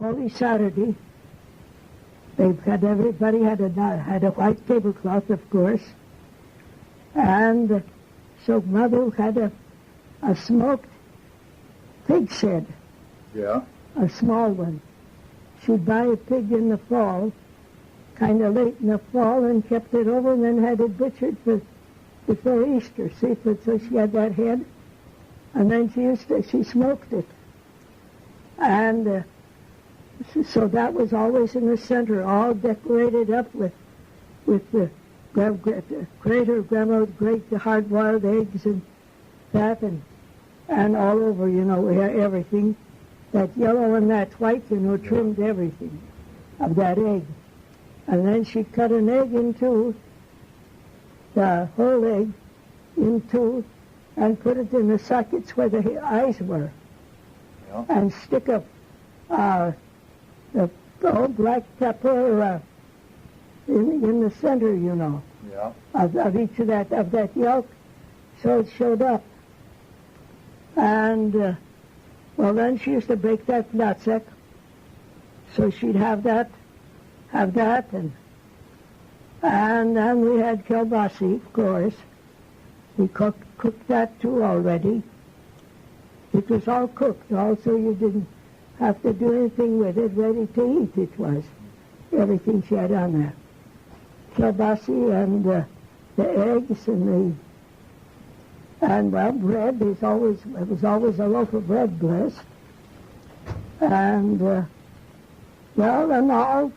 Holy Saturday, everybody had a white tablecloth, of course, and so Mother had a smoked pig's head. Yeah. A small one. She'd buy a pig in the fall, kind of late in the fall, and kept it over, and then had it butchered before Easter. See, so she had that head, and then she smoked it, and so that was always in the center, all decorated up with the great or grandma's great hard-boiled eggs and that, and all over, everything. That yellow and that white, trimmed everything of that egg. And then she cut an egg in two, the whole egg in two, and put it in the sockets where the eyes were. Yeah. And stick up the old black pepper in the center, Yeah. of each of that yolk, so it showed up. And well, then she used to bake that platzek, so she'd have that, and then we had kielbasi, of course. We cooked that too already. It was all cooked, also you didn't have to do anything with it, ready to eat it was. Everything she had on there. Kielbasi and the eggs and well, bread it was always a loaf of bread, blessed. And well, and all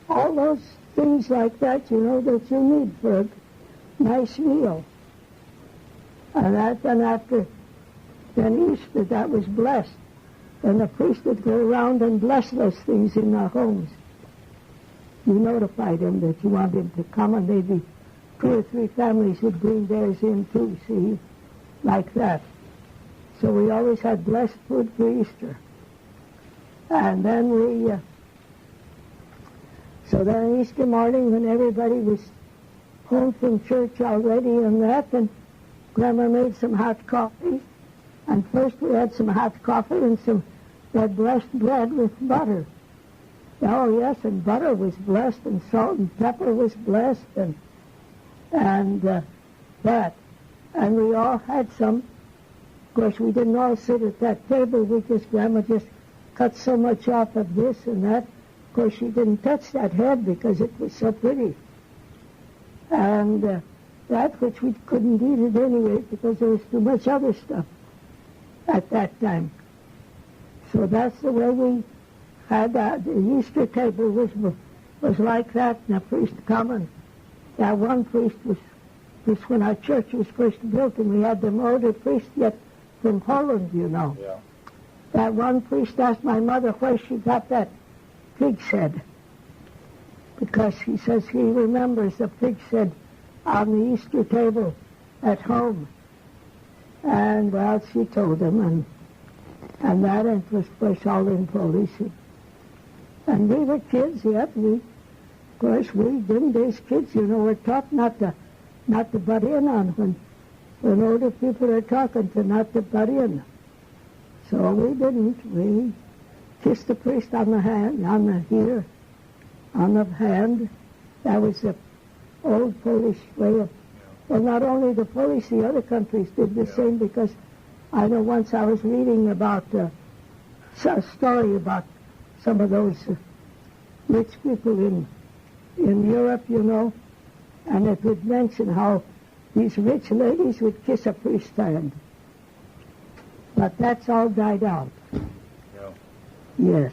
those things like that, that you need for a nice meal. And then Easter, that was blessed. And the priest would go around and bless those things in their homes. You notified him that you wanted him to come, and maybe 2 or 3 families would bring theirs in too, see, like that. So we always had blessed food for Easter. And then so then Easter morning, when everybody was home from church already and that, and Grandma made some hot coffee. And first we had some hot coffee and that blessed bread with butter. Oh yes, and butter was blessed, and salt and pepper was blessed, and that. And we all had some. Of course, we didn't all sit at that table. Grandma just cut so much off of this and that. Of course, she didn't touch that head because it was so pretty. And that which we couldn't eat it anyway because there was too much other stuff at that time. So that's the way we had that. The Easter table was like that, and the priest come, and that one priest was when our church was first built, and we had the older priest yet from Holland, Yeah. That one priest asked my mother where she got that pig's head, because he says he remembers the pig's head on the Easter table at home. And, well, she told him, and that it was all in Polish. And we were kids, yet we didn't, as kids, were taught not to butt in on when older people are talking, to not to butt in. So we didn't. We kissed the priest on the hand, on the hand. That was the old Polish way of, well, not only the Polish, the other countries did the same, because I know once I was reading about a story about some of those rich people in Europe, and it would mention how these rich ladies would kiss a priest's hand. But that's all died out. Yeah. Yes.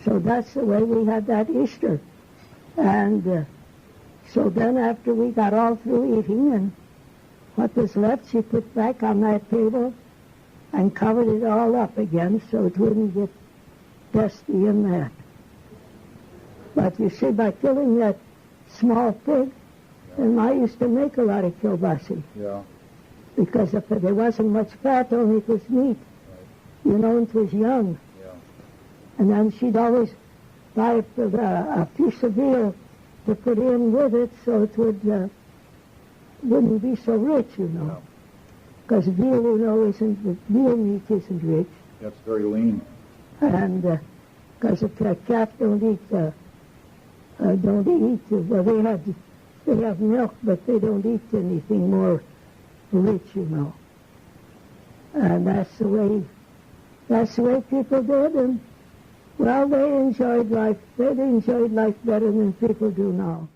So that's the way we had that Easter. And so then after we got all through eating, and what was left she put back on that table and covered it all up again so it wouldn't get dusty in that. But you see, by killing that small pig, and I used to make a lot of kielbasi. Yeah. Because if there wasn't much fat, only it was meat. Right. It was young. Yeah. And then she'd always buy a piece of veal to put in with it so it wouldn't be so rich, Yeah. Because veal, veal meat isn't rich. That's very lean. And because a calf don't eat, well, they have milk, but they don't eat anything more rich, you know. And that's the way people did, and well, they enjoyed life. They enjoyed life better than people do now.